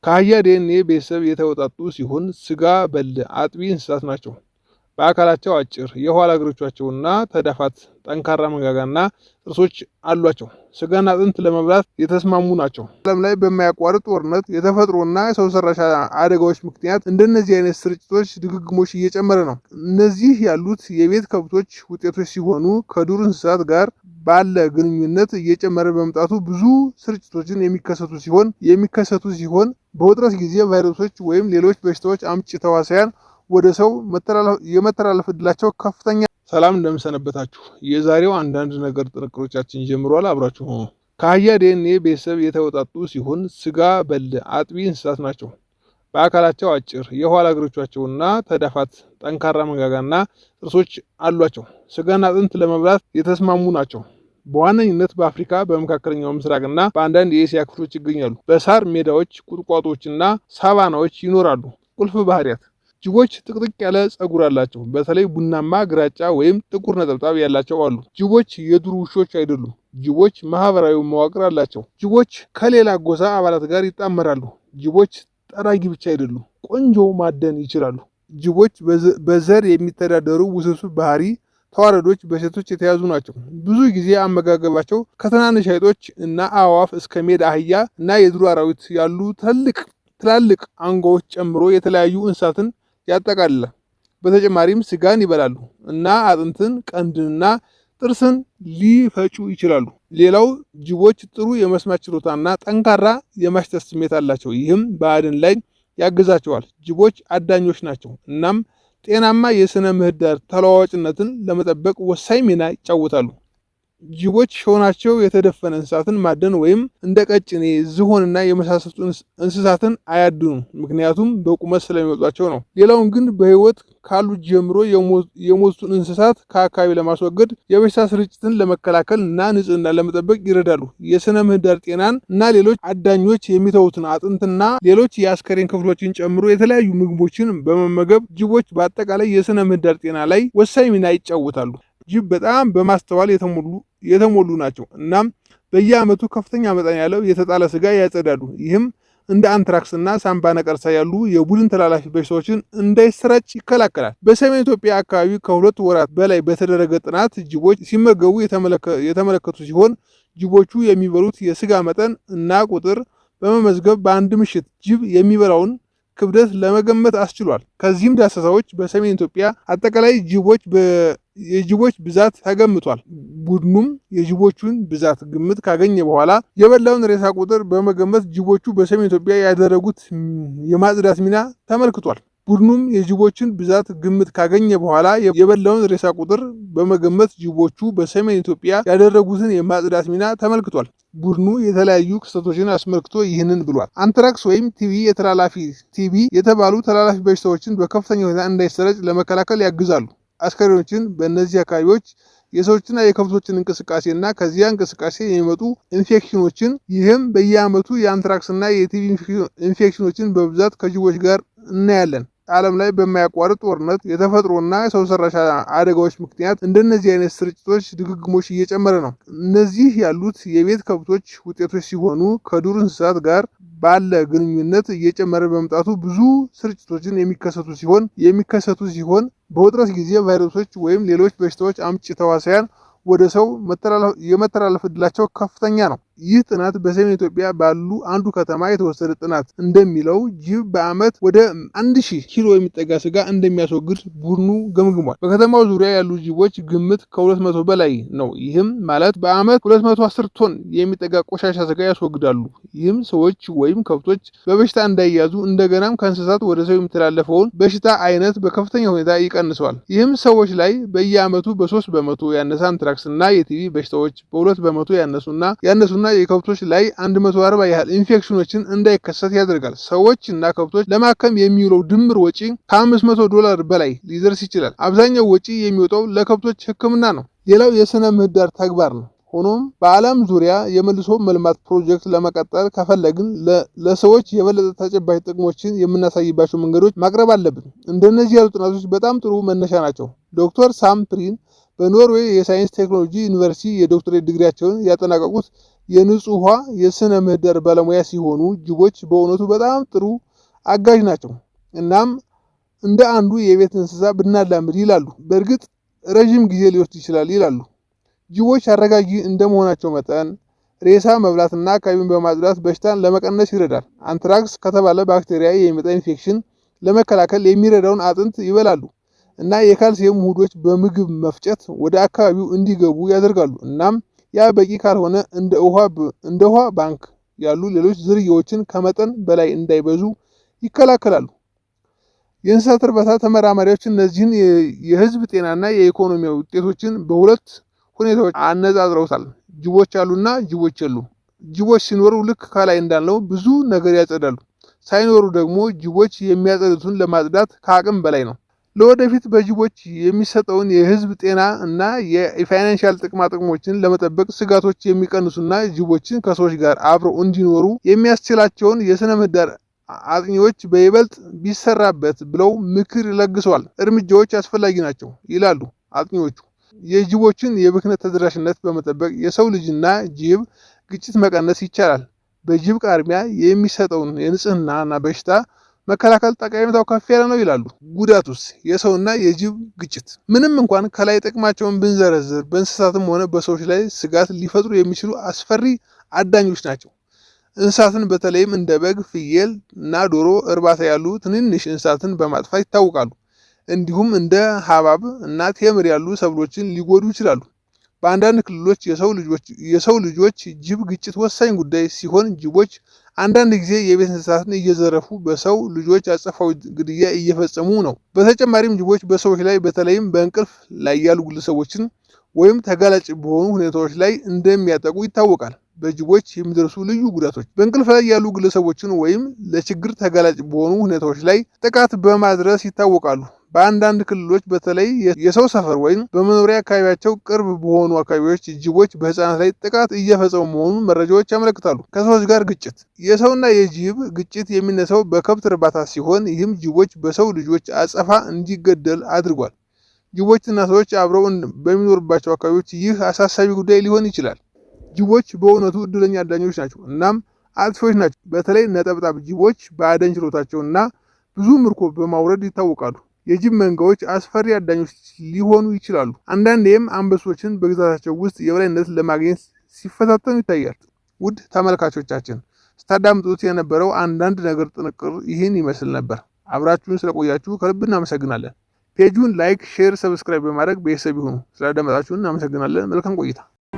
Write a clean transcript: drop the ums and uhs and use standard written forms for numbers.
ከአህያ ዲኤንኤ ቤተሰብ የተውጣጡ ሲሆን ስጋ በል አጥቢ እንስሳት ናቸው። በአካላቸው አጭር የኋላ እግሮቻቸውና ተዳፋት፣ ጠንካራ መንጋጋና ጥርሶች አሏቸው። ስጋና አጥንት ለመብላት የተስማሙ ናቸው። ዓለም ላይ በማያቋርጥ ጦርነት፣ የተፈጥሮና የሰው ሰራሽ አደጋዎች ምክንያት እንደነዚህ አይነት ስርጭቶች ድግግሞሽ እየጨመረ ነው። እነዚህ ያሉት የቤት ከብቶች ውጤቶች ሲሆኑ ከዱር እንስሳት ጋር ባለ ግንኙነት እየጨመረ በመምጣቱ ብዙ ስርጭቶችን የሚከሰቱ ሲሆን በውጥረት ጊዜ ቫይረሶች ወይም ሌሎች በሽታዎች አምጪ ተዋሳያን ወደ ሰው የመተላለፍ ዕድላቸው ከፍተኛ። ሰላም እንደምሰነበታችሁ። የዛሬው አንዳንድ ነገር ጥንቅሮቻችን ጀምሯል። አብራችሁ ሆኑ። ከአህያ ዲኤንኤ ቤተሰብ የተውጣጡ ሲሆን ስጋ በል አጥቢ እንስሳት ናቸው። በአካላቸው አጭር የኋላ እግሮቻቸውና ተዳፋት፣ ጠንካራ መንጋጋና ጥርሶች አሏቸው። ስጋና አጥንት ለመብላት የተስማሙ ናቸው። በዋነኝነት በአፍሪካ በመካከለኛው ምስራቅና በአንዳንድ የኤስያ ክፍሎች ይገኛሉ። በሳር ሜዳዎች፣ ቁጥቋጦችና ሳቫናዎች ይኖራሉ። ቁልፍ ባህሪያት: ጅቦች ጥቅጥቅ ያለ ጸጉር አላቸው። በተለይ ቡናማ፣ ግራጫ ወይም ጥቁር ነጠብጣብ ያላቸው አሉ። ጅቦች የዱር ውሾች አይደሉም። ጅቦች ማህበራዊ መዋቅር አላቸው። ጅቦች ከሌላ ጎሳ አባላት ጋር ይጣመራሉ። ጅቦች ጠራጊ ብቻ አይደሉም፣ ቆንጆ ማደን ይችላሉ። ጅቦች በዘር የሚተዳደሩ ውስብስብ ባህሪ ተዋረዶች በሴቶች የተያዙ ናቸው። ብዙ ጊዜ አመጋገባቸው ከትናንሽ አይጦች እና አዕዋፍ እስከ ሜዳ አህያ እና የዱር አራዊት ያሉ ትላልቅ አንጓዎች ጨምሮ የተለያዩ እንስሳትን ያጠቃልላል። በተጨማሪም ስጋን ይበላሉ እና አጥንትን፣ ቀንድንና ጥርስን ሊፈጩ ይችላሉ። ሌላው ጅቦች ጥሩ የመስማት ችሎታና ጠንካራ የማሽተት ስሜት አላቸው። ይህም በአደን ላይ ያግዛቸዋል። ጅቦች አዳኞች ናቸው እናም ጤናማ የስነ ምህዳር ተለዋዋጭነትን ለመጠበቅ ወሳኝ ሚና ይጫወታሉ። ጅቦች ሾናቸው የተደፈነ እንስሳትን ማደን ወይም እንደ ቀጭኔ፣ ዝሆንና የመሳሰሉት እንስሳትን አያድኑም፣ ምክንያቱም በቁመት ስለሚወጧቸው ነው። ሌላውን ግን በህይወት ካሉት ጀምሮ የሞቱትን እንስሳት ከአካባቢ ለማስወገድ የበሽታ ስርጭትን ለመከላከል እና ንጽህና ለመጠበቅ ይረዳሉ። የስነ ምህዳር ጤናን እና ሌሎች አዳኞች የሚተዉትን አጥንትና ሌሎች የአስከሬን ክፍሎችን ጨምሮ የተለያዩ ምግቦችን በመመገብ ጅቦች በአጠቃላይ የስነ ምህዳር ጤና ላይ ወሳኝ ሚና ይጫወታሉ። ጅብ በጣም በማስተዋል የተሞሉ ናቸው። እናም በየዓመቱ ከፍተኛ መጠን ያለው የተጣለ ስጋ ያጸዳሉ። ይህም እንደ አንትራክስ እና ሳምባ ነቀርሳ ያሉ የቡድን ተላላፊ በሽታዎችን እንዳይሰራጭ ይከላከላል። በሰሜን ኢትዮጵያ አካባቢ ከ2 ወራት በላይ በተደረገ ጥናት ጅቦች ሲመገቡ የተመለከቱ ሲሆን ጅቦቹ የሚበሉት የስጋ መጠን እና ቁጥር በመመዝገብ በአንድ ምሽት ጅብ የሚበላውን ክብደት ለመገመት አስችሏል። ከዚህም ዳሰሳዎች በሰሜን ኢትዮጵያ አጠቃላይ የጅቦች ብዛት ተገምቷል። ቡድኑም የጅቦቹን ብዛት ግምት ካገኘ በኋላ የበላውን ሬሳ ቁጥር በመገመት ጅቦቹ በሰሜን ኢትዮጵያ ያደረጉት የማጽዳት ሚና ተመልክቷል። ቡድኑም የጅቦችን ብዛት ግምት ካገኘ በኋላ የበላውን ሬሳ ቁጥር በመገመት ጅቦቹ በሰሜን ኢትዮጵያ ያደረጉትን የማጽዳት ሚና ተመልክቷል። ቡድኑ የተለያዩ ክስተቶችን አስመልክቶ ይህንን ብሏል። አንትራክስ ወይም ቲቢ የተባሉ ተላላፊ በሽታዎችን በከፍተኛ ሁኔታ እንዳይሰራጭ ለመከላከል ያግዛሉ። አስከሬኖችን በእነዚህ አካባቢዎች የሰዎችና የከብቶችን እንቅስቃሴና ከዚያ እንቅስቃሴ የሚመጡ ኢንፌክሽኖችን ይህም በየዓመቱ የአንትራክስና የቲቢ ኢንፌክሽኖችን በብዛት ከጅቦች ጋር እናያለን። ዓለም ላይ በማያቋርጥ ጦርነት፣ የተፈጥሮና የሰው ሰራሽ አደጋዎች ምክንያት እንደነዚህ አይነት ስርጭቶች ድግግሞሽ እየጨመረ ነው። እነዚህ ያሉት የቤት ከብቶች ውጤቶች ሲሆኑ ከዱር እንስሳት ጋር ባለ ግንኙነት እየጨመረ በመምጣቱ ብዙ ስርጭቶችን የሚከሰቱ ሲሆን በውጥረት ጊዜ ቫይረሶች ወይም ሌሎች በሽታዎች አምጪ ተዋሳያን ወደ ሰው የመተላለፍ ዕድላቸው ከፍተኛ ነው። ይህ ጥናት በሰሜን ኢትዮጵያ ባሉ አንዱ ከተማ የተወሰደ ጥናት እንደሚለው ጅብ በዓመት ወደ 1000 ኪሎ የሚጠጋ ስጋ እንደሚያስወግድ ቡድኑ ገምግሟል። በከተማው ዙሪያ ያሉ ጅቦች ግምት ከ200 በላይ ነው። ይህም ማለት በዓመት 210 ቶን የሚጠጋ ቆሻሻ ስጋ ያስወግዳሉ። ይህም ሰዎች ወይም ከብቶች በበሽታ እንዳይያዙ እንደገናም ከእንስሳት ወደ ሰው የሚተላለፈውን በሽታ አይነት በከፍተኛ ሁኔታ ይቀንሰዋል። ይህም ሰዎች ላይ በየዓመቱ በ3 በመቶ ያነሰ አንትራክስ እና የቲቢ በሽታዎች በ2 በመቶ ያነሱና የከብቶች ላይ 140 ያህል ኢንፌክሽኖችን እንዳይከሰት ያደርጋል። ሰዎች እና ከብቶች ለማከም የሚውለው ድምር ወጪ $500 በላይ ሊደርስ ይችላል። አብዛኛው ወጪ የሚወጣው ለከብቶች ሕክምና ነው። ሌላው የስነ ምህዳር ተግባር ነው። ሆኖም በዓለም ዙሪያ የመልሶ መልማት ፕሮጀክት ለመቀጠል ከፈለግን ለሰዎች የበለጠ ተጨባጭ ጥቅሞችን የምናሳይባቸው መንገዶች ማቅረብ አለብን። እንደነዚህ ያሉ ጥናቶች በጣም ጥሩ መነሻ ናቸው። ዶክተር ሳም ፕሪን በኖርዌይ የሳይንስ ቴክኖሎጂ ዩኒቨርሲቲ የዶክትሬት ዲግሪያቸውን ያጠናቀቁት የንጹህ ውሃ የስነ ምህዳር ባለሙያ ሲሆኑ ጅቦች በእውነቱ በጣም ጥሩ አጋዥ ናቸው። እናም እንደ አንዱ የቤት እንስሳ ብናላምድ ይላሉ። በእርግጥ ረዥም ጊዜ ሊወስድ ይችላል ይላሉ። ጅቦች አረጋጊ እንደመሆናቸው መጠን ሬሳ መብላትና አካባቢን በማጽዳት በሽታን ለመቀነስ ይረዳል። አንትራክስ ከተባለ ባክቴሪያ የሚመጣ ኢንፌክሽን ለመከላከል የሚረዳውን አጥንት ይበላሉ እና የካልሲየም ውህዶች በምግብ መፍጨት ወደ አካባቢው እንዲገቡ ያደርጋሉ። እናም ያ በቂ ካልሆነ እንደ ውሃ ባንክ ያሉ ሌሎች ዝርያዎችን ከመጠን በላይ እንዳይበዙ ይከላከላሉ። የእንስሳት እርባታ ተመራማሪዎች እነዚህን የህዝብ ጤናና የኢኮኖሚያዊ ውጤቶችን በሁለት ሁኔታዎች አነጻጽረውታል። ጅቦች አሉና ጅቦች የሉም። ጅቦች ሲኖሩ ልክ ከላይ እንዳለው ብዙ ነገር ያጸዳሉ። ሳይኖሩ ደግሞ ጅቦች የሚያጸዱትን ለማጽዳት ከአቅም በላይ ነው። ለወደፊት በጅቦች የሚሰጠውን የህዝብ ጤና እና የፋይናንሻል ጥቅማጥቅሞችን ለመጠበቅ ስጋቶች የሚቀንሱና ጅቦችን ከሰዎች ጋር አብረው እንዲኖሩ የሚያስችላቸውን የስነ ምህዳር አጥኚዎች በይበልጥ ቢሰራበት ብለው ምክር ለግሰዋል። እርምጃዎች አስፈላጊ ናቸው ይላሉ አጥኚዎቹ። የጅቦችን የብክነት ተደራሽነት በመጠበቅ የሰው ልጅና ጅብ ግጭት መቀነስ ይቻላል። በጅብ ቃርሚያ የሚሰጠውን የንጽህናና በሽታ መከላከል ጠቀሜታው ከፍ ያለ ነው ይላሉ። ጉዳቱስ? የሰውና የጅብ ግጭት። ምንም እንኳን ከላይ ጥቅማቸውን ብንዘረዝር በእንስሳትም ሆነ በሰዎች ላይ ስጋት ሊፈጥሩ የሚችሉ አስፈሪ አዳኞች ናቸው። እንስሳትን በተለይም እንደ በግ፣ ፍየል እና ዶሮ እርባታ ያሉ ትንንሽ እንስሳትን በማጥፋት ይታወቃሉ። እንዲሁም እንደ ሐብሐብ እና ቴምር ያሉ ሰብሎችን ሊጎዱ ይችላሉ። በአንዳንድ ክልሎች የሰው ልጆች ጅብ ግጭት ወሳኝ ጉዳይ ሲሆን ጅቦች አንዳንድ ጊዜ የቤት እንስሳትን እየዘረፉ በሰው ልጆች አጸፋዊ ግድያ እየፈጸሙ ነው። በተጨማሪም ጅቦች በሰዎች ላይ በተለይም በእንቅልፍ ላይ ያሉ ግለሰቦችን ወይም ተጋላጭ በሆኑ ሁኔታዎች ላይ እንደሚያጠቁ ይታወቃል። በጅቦች የሚደርሱ ልዩ ጉዳቶች በእንቅልፍ ላይ ያሉ ግለሰቦችን ወይም ለችግር ተጋላጭ በሆኑ ሁኔታዎች ላይ ጥቃት በማድረስ ይታወቃሉ። በአንዳንድ ክልሎች በተለይ የሰው ሰፈር ወይም በመኖሪያ አካባቢያቸው ቅርብ በሆኑ አካባቢዎች ጅቦች በህፃናት ላይ ጥቃት እየፈጸሙ መሆኑን መረጃዎች ያመለክታሉ። ከሰዎች ጋር ግጭት። የሰውና የጅብ ግጭት የሚነሳው በከብት እርባታ ሲሆን ይህም ጅቦች በሰው ልጆች አጸፋ እንዲገደል አድርጓል። ጅቦችና ሰዎች አብረው በሚኖርባቸው አካባቢዎች ይህ አሳሳቢ ጉዳይ ሊሆን ይችላል። ጅቦች በእውነቱ እድለኛ አዳኞች ናቸው፣ እናም አጥፊዎች ናቸው። በተለይ ነጠብጣብ ጅቦች በአደን ችሎታቸውና ብዙ ምርኮ በማውረድ ይታወቃሉ። የጅብ መንጋዎች አስፈሪ አዳኞች ሊሆኑ ይችላሉ። አንዳንዴም አንበሶችን በግዛታቸው ውስጥ የበላይነት ለማግኘት ሲፈታተኑ ይታያል። ውድ ተመልካቾቻችን ስታዳምጡት የነበረው አንዳንድ ነገር ጥንቅር ይህን ይመስል ነበር። አብራችሁን ስለቆያችሁ ከልብ እናመሰግናለን። ፔጁን ላይክ፣ ሼር፣ ሰብስክራይብ በማድረግ ቤተሰብ ይሁኑ። ስላዳመጣችሁን እናመሰግናለን። መልካም ቆይታ